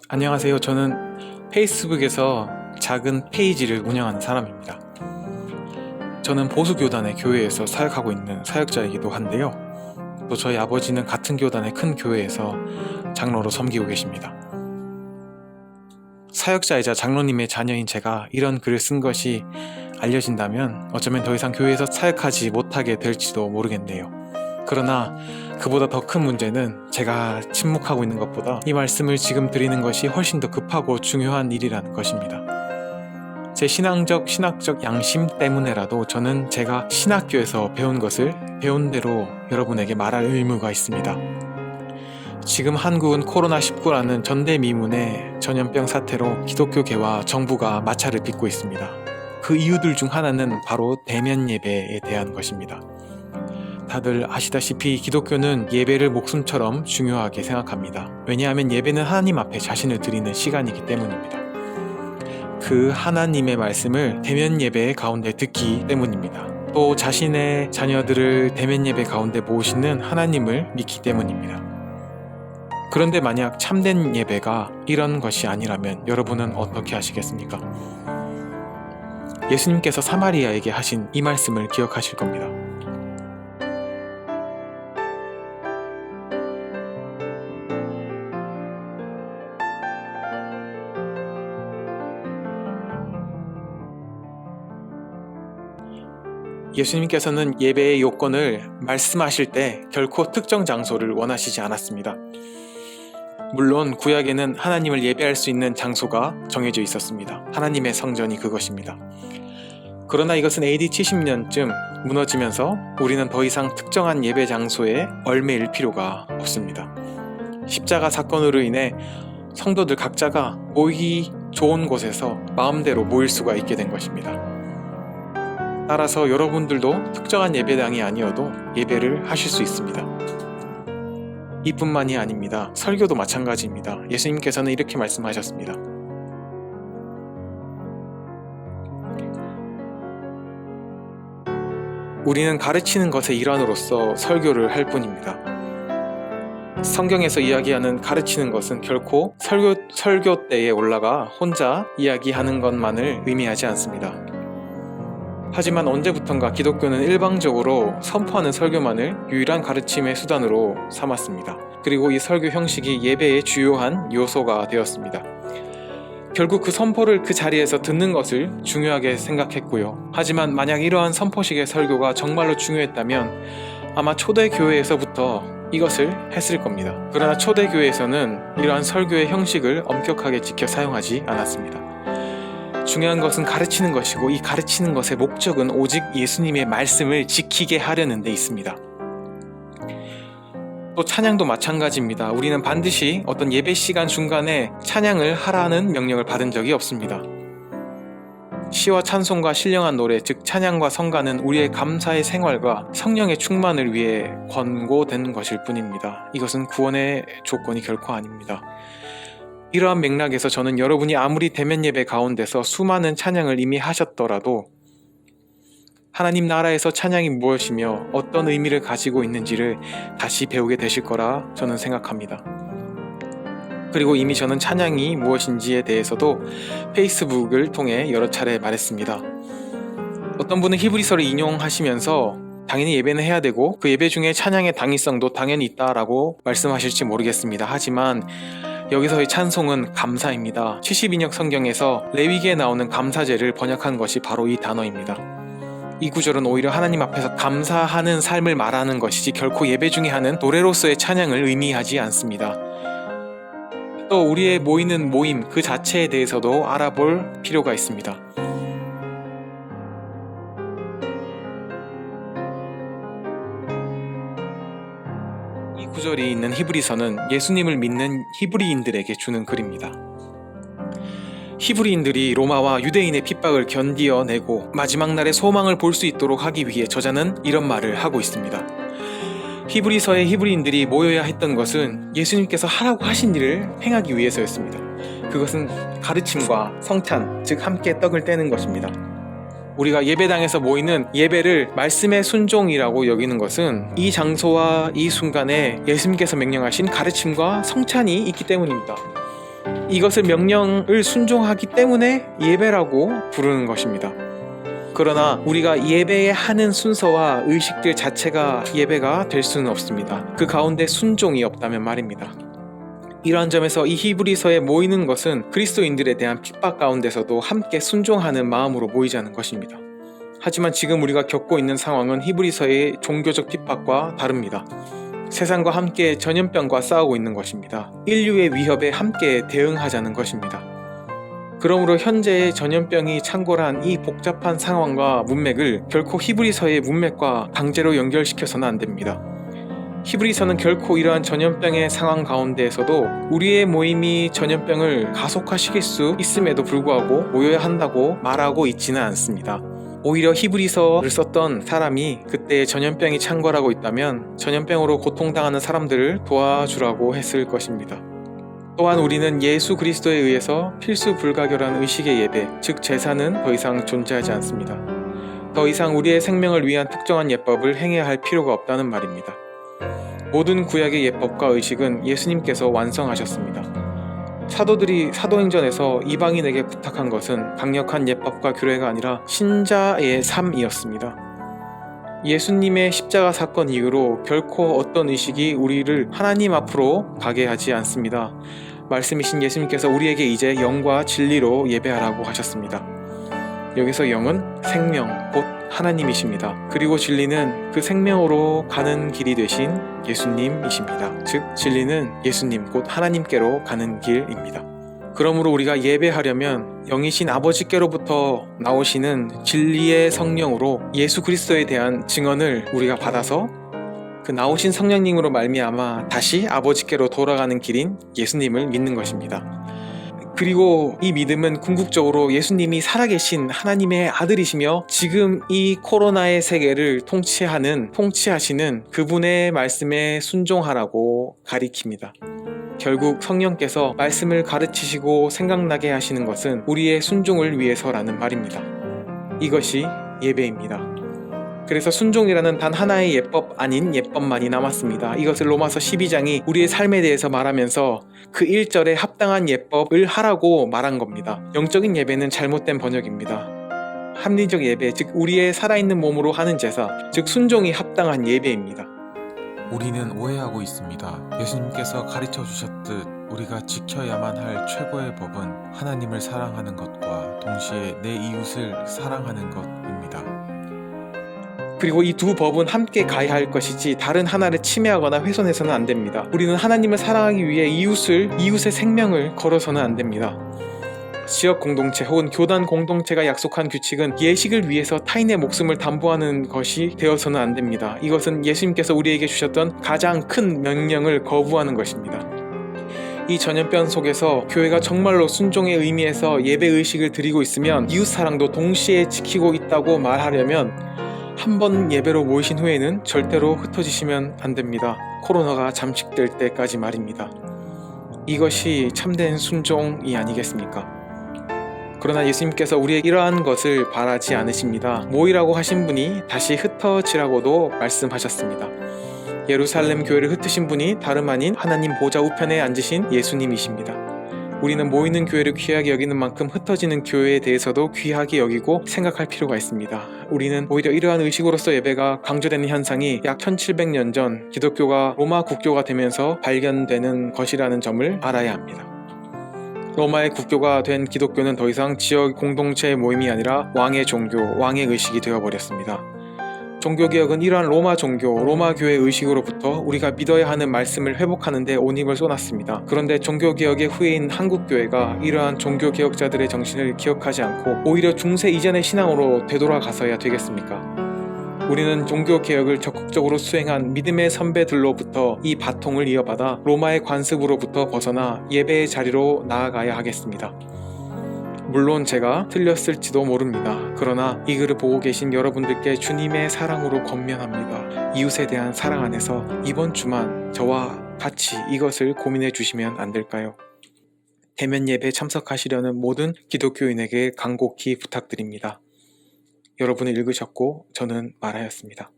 안녕하세요. 저는 페이스북에서 작은 페이지를 운영하는 사람입니다. 저는 보수교단의 교회에서 사역하고 있는 사역자이기도 한데요. 또 저희 아버지는 같은 교단의 큰 교회에서 장로로 섬기고 계십니다. 사역자이자 장로님의 자녀인 제가 이런 글을 쓴 것이 알려진다면 어쩌면 더 이상 교회에서 사역하지 못하게 될지도 모르겠네요. 그러나 그보다 더 큰 문제는 제가 침묵하고 있는 것보다 이 말씀을 지금 드리는 것이 훨씬 더 급하고 중요한 일이라는 것입니다. 제 신학적 양심 때문에라도 저는 제가 신학교에서 배운 것을 배운 대로 여러분에게 말할 의무가 있습니다. 지금 한국은 코로나19라는 전대미문의 전염병 사태로 기독교계와 정부가 마찰을 빚고 있습니다. 그 이유들 중 하나는 바로 대면 예배에 대한 것입니다. 다들 아시다시피 기독교는 예배를 목숨처럼 중요하게 생각합니다. 왜냐하면 예배는 하나님 앞에 자신을 드리는 시간이기 때문입니다. 그 하나님의 말씀을 대면 예배 가운데 듣기 때문입니다. 또 자신의 자녀들을 대면 예배 가운데 모시는 하나님을 믿기 때문입니다. 그런데 만약 참된 예배가 이런 것이 아니라면 여러분은 어떻게 하시겠습니까? 예수님께서 사마리아에게 하신 이 말씀을 기억하실 겁니다. 예수님께서는 예배의 요건을 말씀하실 때 결코 특정 장소를 원하시지 않았습니다. 물론 구약에는 하나님을 예배할 수 있는 장소가 정해져 있었습니다. 하나님의 성전이 그것입니다. 그러나 이것은 AD 70년쯤 무너지면서 우리는 더 이상 특정한 예배 장소에 얽매일 필요가 없습니다. 십자가 사건으로 인해 성도들 각자가 모이기 좋은 곳에서 마음대로 모일 수가 있게 된 것입니다. 따라서 여러분들도 특정한 예배당이 아니어도 예배를 하실 수 있습니다. 이뿐만이 아닙니다. 설교도 마찬가지입니다. 예수님께서는 이렇게 말씀하셨습니다. 우리는 가르치는 것의 일환으로서 설교를 할 뿐입니다. 성경에서 이야기하는 가르치는 것은 결코 설교 때에 올라가 혼자 이야기하는 것만을 의미하지 않습니다. 하지만 언제부턴가 기독교는 일방적으로 선포하는 설교만을 유일한 가르침의 수단으로 삼았습니다. 그리고 이 설교 형식이 예배의 주요한 요소가 되었습니다. 결국 그 선포를 그 자리에서 듣는 것을 중요하게 생각했고요. 하지만 만약 이러한 선포식의 설교가 정말로 중요했다면 아마 초대교회에서부터 이것을 했을 겁니다. 그러나 초대교회에서는 이러한 설교의 형식을 엄격하게 지켜 사용하지 않았습니다. 중요한 것은 가르치는 것이고 이 가르치는 것의 목적은 오직 예수님의 말씀을 지키게 하려는 데 있습니다. 또 찬양도 마찬가지입니다. 우리는 반드시 어떤 예배 시간 중간에 찬양을 하라는 명령을 받은 적이 없습니다. 시와 찬송과 신령한 노래, 즉 찬양과 성가는 우리의 감사의 생활과 성령의 충만을 위해 권고된 것일 뿐입니다. 이것은 구원의 조건이 결코 아닙니다. 이러한 맥락에서 저는 여러분이 아무리 대면 예배 가운데서 수많은 찬양을 이미 하셨더라도 하나님 나라에서 찬양이 무엇이며 어떤 의미를 가지고 있는지를 다시 배우게 되실 거라 저는 생각합니다. 그리고 이미 저는 찬양이 무엇인지에 대해서도 페이스북을 통해 여러 차례 말했습니다. 어떤 분은 히브리서를 인용하시면서 당연히 예배는 해야 되고 그 예배 중에 찬양의 당위성도 당연히 있다라고 말씀하실지 모르겠습니다. 하지만 여기서의 찬송은 감사입니다. 72역 성경에서 레위기에 나오는 감사제를 번역한 것이 바로 이 단어입니다. 이 구절은 오히려 하나님 앞에서 감사하는 삶을 말하는 것이지 결코 예배 중에 하는 노래로서의 찬양을 의미하지 않습니다. 또 우리의 모이는 모임 그 자체에 대해서도 알아볼 필요가 있습니다. 이 구절이 있는 히브리서는 예수님을 믿는 히브리인들에게 주는 글입니다. 히브리인들이 로마와 유대인의 핍박을 견디어내고 마지막 날의 소망을 볼 수 있도록 하기 위해 저자는 이런 말을 하고 있습니다. 히브리서의 히브리인들이 모여야 했던 것은 예수님께서 하라고 하신 일을 행하기 위해서였습니다. 그것은 가르침과 성찬, 즉 함께 떡을 떼는 것입니다. 우리가 예배당에서 모이는 예배를 말씀의 순종이라고 여기는 것은 이 장소와 이 순간에 예수님께서 명령하신 가르침과 성찬이 있기 때문입니다. 이것을 명령을 순종하기 때문에 예배라고 부르는 것입니다. 그러나 우리가 예배하는 순서와 의식들 자체가 예배가 될 수는 없습니다. 그 가운데 순종이 없다면 말입니다. 이러한 점에서 이 히브리서에 모이는 것은 그리스도인들에 대한 핍박 가운데서도 함께 순종하는 마음으로 모이자는 것입니다. 하지만 지금 우리가 겪고 있는 상황은 히브리서의 종교적 핍박과 다릅니다. 세상과 함께 전염병과 싸우고 있는 것입니다. 인류의 위협에 함께 대응하자는 것입니다. 그러므로 현재의 전염병이 창궐한 이 복잡한 상황과 문맥을 결코 히브리서의 문맥과 강제로 연결시켜서는 안 됩니다. 히브리서는 결코 이러한 전염병의 상황 가운데에서도 우리의 모임이 전염병을 가속화시킬 수 있음에도 불구하고 모여야 한다고 말하고 있지는 않습니다. 오히려 히브리서를 썼던 사람이 그때 전염병이 창궐하고 있다면 전염병으로 고통당하는 사람들을 도와주라고 했을 것입니다. 또한 우리는 예수 그리스도에 의해서 필수 불가결한 의식의 예배, 즉 제사는 더 이상 존재하지 않습니다. 더 이상 우리의 생명을 위한 특정한 예법을 행해야 할 필요가 없다는 말입니다. 모든 구약의 예법과 의식은 예수님께서 완성하셨습니다. 사도들이 사도행전에서 이방인에게 부탁한 것은 강력한 예법과 규례가 아니라 신자의 삶이었습니다. 예수님의 십자가 사건 이후로 결코 어떤 의식이 우리를 하나님 앞으로 가게 하지 않습니다. 말씀이신 예수님께서 우리에게 이제 영과 진리로 예배하라고 하셨습니다. 여기서 영은 생명, 곧 하나님이십니다. 그리고 진리는 그 생명으로 가는 길이 되신 예수님이십니다. 즉 진리는 예수님, 곧 하나님께로 가는 길입니다. 그러므로 우리가 예배하려면 영이신 아버지께로부터 나오시는 진리의 성령으로 예수 그리스도에 대한 증언을 우리가 받아서 그 나오신 성령님으로 말미암아 다시 아버지께로 돌아가는 길인 예수님을 믿는 것입니다. 그리고 이 믿음은 궁극적으로 예수님이 살아계신 하나님의 아들이시며 지금 이 코로나의 세계를 통치하시는 그분의 말씀에 순종하라고 가리킵니다. 결국 성령께서 말씀을 가르치시고 생각나게 하시는 것은 우리의 순종을 위해서라는 말입니다. 이것이 예배입니다. 그래서 순종이라는 단 하나의 예법 아닌 예법만이 남았습니다. 이것을 로마서 12장이 우리의 삶에 대해서 말하면서 그 1절에 합당한 예법을 하라고 말한 겁니다. 영적인 예배는 잘못된 번역입니다. 합리적 예배, 즉 우리의 살아있는 몸으로 하는 제사, 즉 순종이 합당한 예배입니다. 우리는 오해하고 있습니다. 예수님께서 가르쳐 주셨듯 우리가 지켜야만 할 최고의 법은 하나님을 사랑하는 것과 동시에 내 이웃을 사랑하는 것입니다. 그리고 이 두 법은 함께 가야 할 것이지 다른 하나를 침해하거나 훼손해서는 안 됩니다. 우리는 하나님을 사랑하기 위해 이웃의 생명을 걸어서는 안 됩니다. 지역 공동체 혹은 교단 공동체가 약속한 규칙은 예식을 위해서 타인의 목숨을 담보하는 것이 되어서는 안 됩니다. 이것은 예수님께서 우리에게 주셨던 가장 큰 명령을 거부하는 것입니다. 이 전염병 속에서 교회가 정말로 순종의 의미에서 예배의식을 드리고 있으면 이웃사랑도 동시에 지키고 있다고 말하려면 한 번 예배로 모이신 후에는 절대로 흩어지시면 안 됩니다. 코로나가 잠식될 때까지 말입니다. 이것이 참된 순종이 아니겠습니까? 그러나 예수님께서 우리에게 이러한 것을 바라지 않으십니다. 모이라고 하신 분이 다시 흩어지라고도 말씀하셨습니다. 예루살렘 교회를 흩으신 분이 다름 아닌 하나님 보좌 우편에 앉으신 예수님이십니다. 우리는 모이는 교회를 귀하게 여기는 만큼 흩어지는 교회에 대해서도 귀하게 여기고 생각할 필요가 있습니다. 우리는 오히려 이러한 의식으로서 예배가 강조되는 현상이 약 1700년 전 기독교가 로마 국교가 되면서 발견되는 것이라는 점을 알아야 합니다. 로마의 국교가 된 기독교는 더 이상 지역 공동체의 모임이 아니라 왕의 종교, 왕의 의식이 되어버렸습니다. 종교개혁은 이러한 로마 종교, 로마 교회 의식으로부터 우리가 믿어야 하는 말씀을 회복하는 데 온 힘을 쏟았습니다. 그런데 종교개혁의 후예인 한국교회가 이러한 종교개혁자들의 정신을 기억하지 않고 오히려 중세 이전의 신앙으로 되돌아가서야 되겠습니까? 우리는 종교개혁을 적극적으로 수행한 믿음의 선배들로부터 이 바통을 이어받아 로마의 관습으로부터 벗어나 예배의 자리로 나아가야 하겠습니다. 물론 제가 틀렸을지도 모릅니다. 그러나 이 글을 보고 계신 여러분들께 주님의 사랑으로 권면합니다. 이웃에 대한 사랑 안에서 이번 주만 저와 같이 이것을 고민해 주시면 안 될까요? 대면 예배에 참석하시려는 모든 기독교인에게 간곡히 부탁드립니다. 여러분은 읽으셨고 저는 말하였습니다.